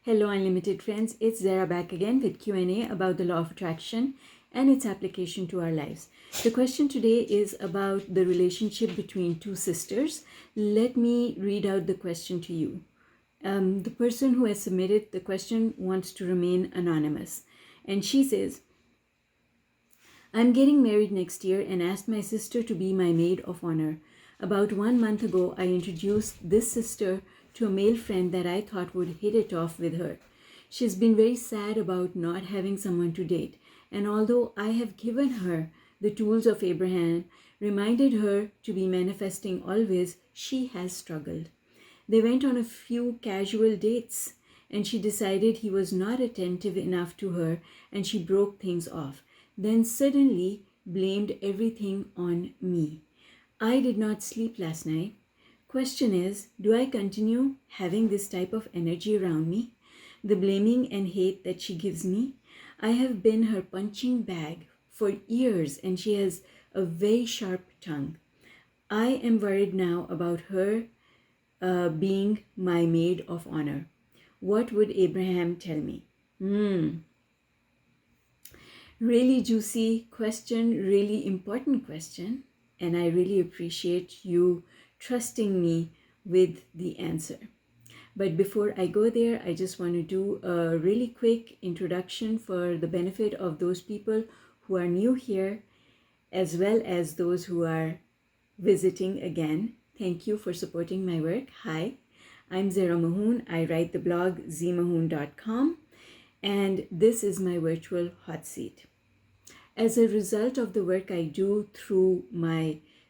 Hello Unlimited friends, it's Zara back again with Q&A about the law of attraction and its application to our lives. The question today is about the relationship between two sisters. Let me read out the question to you. The person who has submitted the question wants to remain anonymous. And she says, I'm getting married next year and asked my sister to be my maid of honor. About 1 month ago, I introduced this sister to a male friend that I thought would hit it off with her. She's been very sad about not having someone to date, and although I have given her the tools of Abraham, reminded her to be manifesting always, she has struggled. They went on a few casual dates, and she decided he was not attentive enough to her, and she broke things off. Then suddenly blamed everything on me. I did not sleep last night. Question is, do I continue having this type of energy around me? The blaming and hate that she gives me? I have been her punching bag for years and she has a very sharp tongue. I am worried now about her being my maid of honor. What would Abraham tell me? Really juicy question, really important question. And I really appreciate you trusting me with the answer. But before I go there, I just want to do a really quick introduction for the benefit of those people who are new here, as well as those who are visiting again. Thank you for supporting my work. Hi, I'm Zara Mahoon. I write the blog zmahoon.com, and this is my virtual hot seat. As a result of the work I do through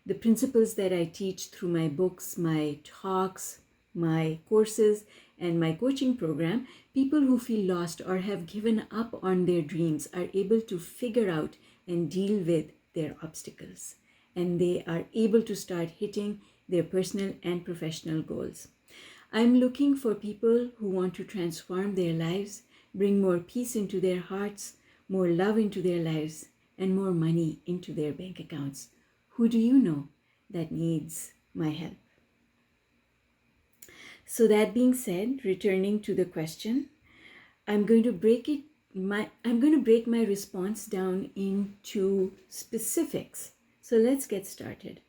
the principles that I teach through my books, my talks, my courses, and my coaching program, people who feel lost or have given up on their dreams are able to figure out and deal with their obstacles. And they are able to start hitting their personal and professional goals. I'm looking for people who want to transform their lives, bring more peace into their hearts, more love into their lives, and more money into their bank accounts. Who do you know that needs my help? So that being said, returning to the question, I'm going to break my response down into specifics. So let's get started.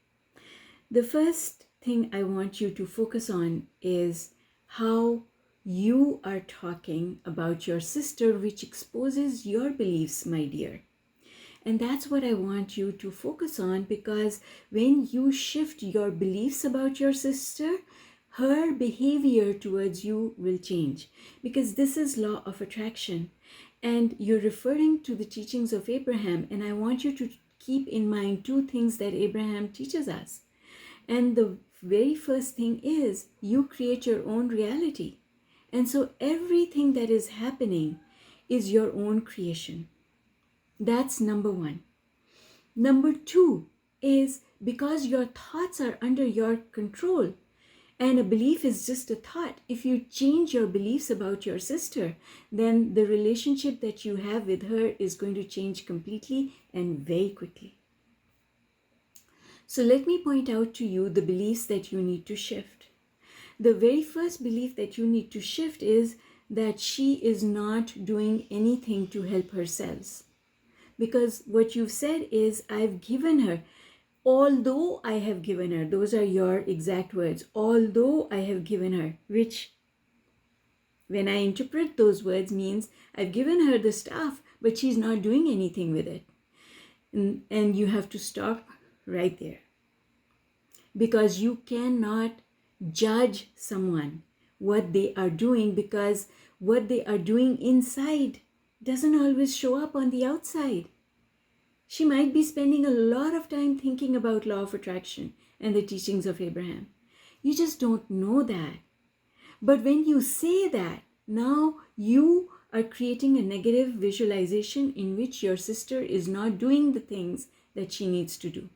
The first thing I want you to focus on is how you are talking about your sister, which exposes your beliefs, my dear. And that's what I want you to focus on, because when you shift your beliefs about your sister, her behavior towards you will change, because this is law of attraction. And you're referring to the teachings of Abraham. And I want you to keep in mind two things that Abraham teaches us. And the very first thing is you create your own reality. And so everything that is happening is your own creation. That's number one. Number two is because your thoughts are under your control, and a belief is just a thought. If you change your beliefs about your sister, then the relationship that you have with her is going to change completely and very quickly. So let me point out to you the beliefs that you need to shift. The very first belief that you need to shift is that she is not doing anything to help herself. Because what you've said is, I've given her, although I have given her, those are your exact words, although I have given her, which when I interpret those words means I've given her the stuff, but she's not doing anything with it. And you have to stop right there. Because you cannot judge someone what they are doing, because what they are doing inside doesn't always show up on the outside. She might be spending a lot of time thinking about law of attraction and the teachings of Abraham. You just don't know that. But when you say that, now you are creating a negative visualization in which your sister is not doing the things that she needs to do.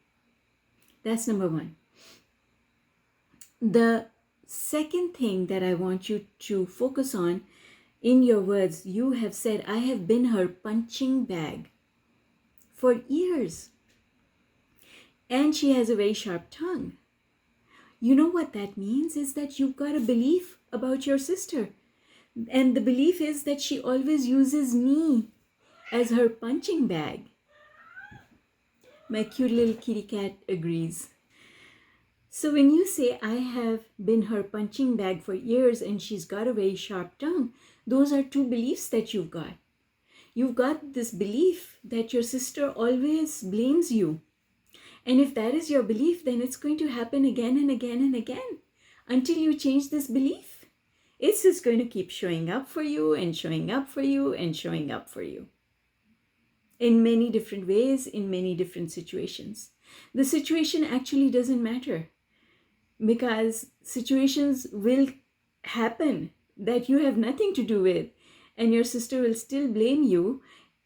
That's number one. The second thing that I want you to focus on, in your words, you have said, I have been her punching bag for years. And she has a very sharp tongue. You know what that means is that you've got a belief about your sister And the belief is that she always uses me as her punching bag. My cute little kitty cat agrees. So when you say I have been her punching bag for years and she's got a very sharp tongue, those are two beliefs that you've got. You've got this belief that your sister always blames you. And if that is your belief, then it's going to happen again and again and again until you change this belief. It's just going to keep showing up for you and showing up for you and showing up for you in many different ways, in many different situations. The situation actually doesn't matter because situations will happen that you have nothing to do with, and your sister will still blame you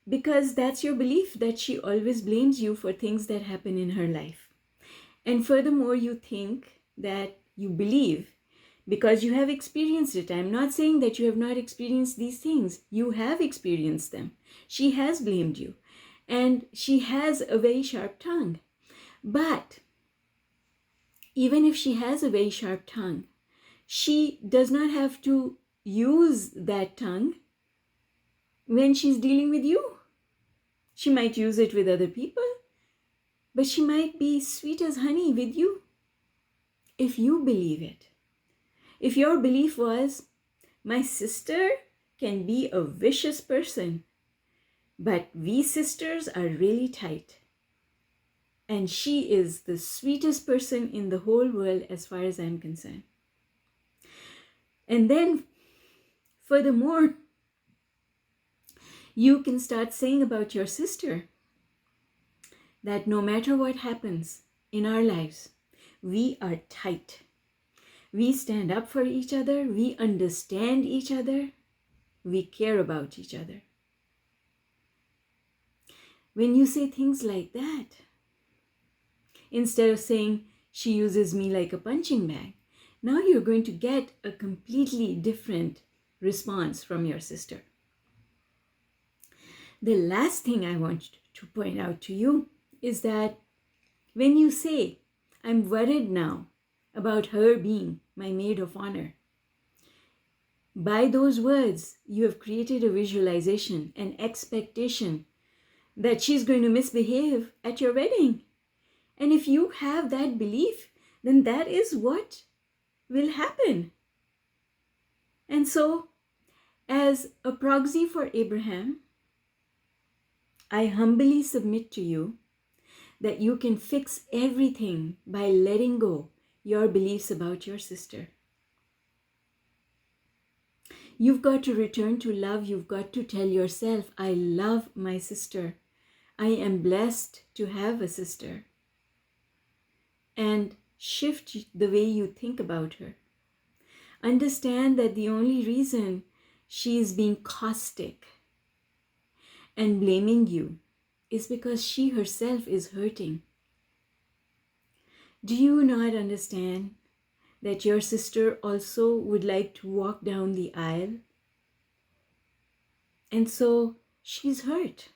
because that's your belief that she always blames you for things that happen in her life. And furthermore, you think that you believe because you have experienced it. I'm not saying that you have not experienced these things. You have experienced them. She has blamed you, and she has a very sharp tongue. But even if she has a very sharp tongue, she does not have to use that tongue when she's dealing with you. She might use it with other people, but she might be sweet as honey with you if you believe it. If your belief was, my sister can be a vicious person, but we sisters are really tight, and she is the sweetest person in the whole world as far as I'm concerned. And then, furthermore, you can start saying about your sister that no matter what happens in our lives, we are tight. We stand up for each other, we understand each other, we care about each other. When you say things like that, instead of saying she uses me like a punching bag, now you're going to get a completely different response from your sister. The last thing I want to point out to you is that when you say, I'm worried now about her being my maid of honor, by those words, you have created a visualization, an expectation that she's going to misbehave at your wedding. And if you have that belief, then that is what will happen. And so, as a proxy for Abraham, I humbly submit to you that you can fix everything by letting go your beliefs about your sister. You've got to return to love. You've got to tell yourself, I love my sister. I am blessed to have a sister. And shift the way you think about her. Understand that the only reason she is being caustic and blaming you is because she herself is hurting. Do you not understand that your sister also would like to walk down the aisle? And so she's hurt.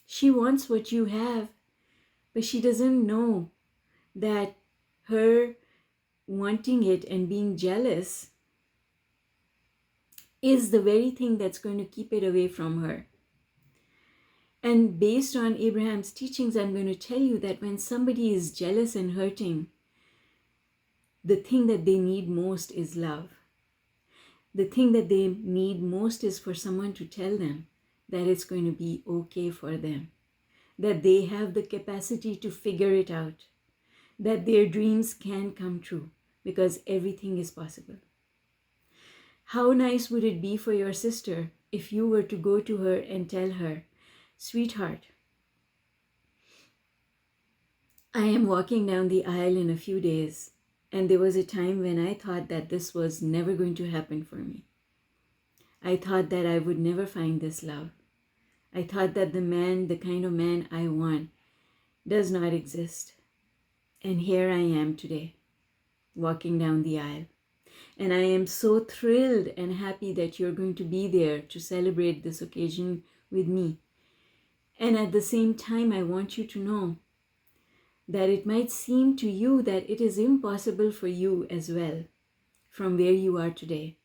She wants what you have, but she doesn't know that her wanting it and being jealous is the very thing that's going to keep it away from her. And based on Abraham's teachings, I'm going to tell you that when somebody is jealous and hurting, the thing that they need most is love. The thing that they need most is for someone to tell them that it's going to be okay for them, that they have the capacity to figure it out, that their dreams can come true because everything is possible. How nice would it be for your sister if you were to go to her and tell her, sweetheart, I am walking down the aisle in a few days, and there was a time when I thought that this was never going to happen for me. I thought that I would never find this love. I thought that the kind of man I want, does not exist. And here I am today, walking down the aisle. And I am so thrilled and happy that you're going to be there to celebrate this occasion with me. And at the same time, I want you to know that it might seem to you that it is impossible for you as well from where you are today.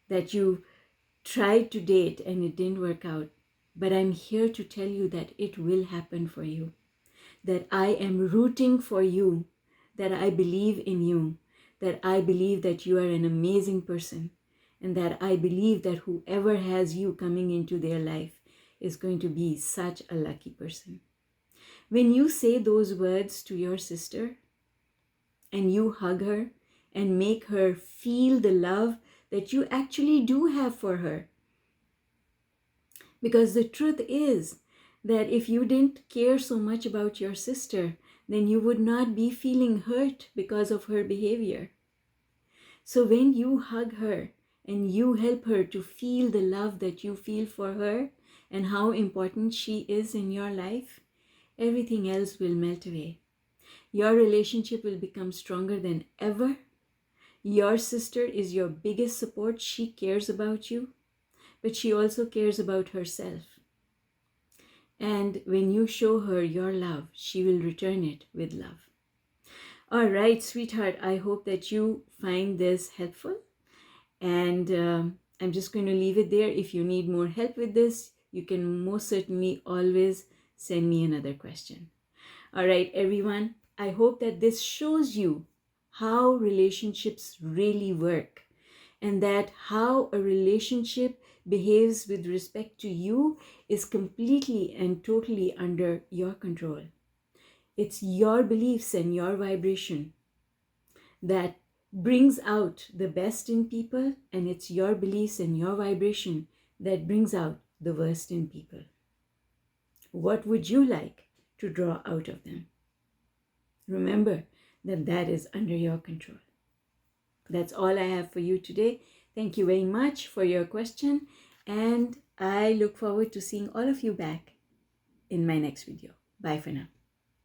that you tried to date and it didn't work out. But I'm here to tell you that it will happen for you, that I am rooting for you, that I believe in you, that I believe that you are an amazing person, and that I believe that whoever has you coming into their life is going to be such a lucky person. When you say those words to your sister and you hug her and make her feel the love that you actually do have for her, because the truth is that if you didn't care so much about your sister, then you would not be feeling hurt because of her behavior. So when you hug her and you help her to feel the love that you feel for her and how important she is in your life, everything else will melt away. Your relationship will become stronger than ever. Your sister is your biggest support. She cares about you, but she also cares about herself. And when you show her your love, she will return it with love. All right, sweetheart, I hope that you find this helpful. And I'm just going to leave it there. If you need more help with this, you can most certainly always send me another question. All right, everyone, I hope that this shows you how relationships really work, and that how a relationship behaves with respect to you is completely and totally under your control. It's your beliefs and your vibration that brings out the best in people, and it's your beliefs and your vibration that brings out the worst in people. What would you like to draw out of them? Remember that that is under your control. That's all I have for you today. Thank you very much for your question, and I look forward to seeing all of you back in my next video. Bye for now.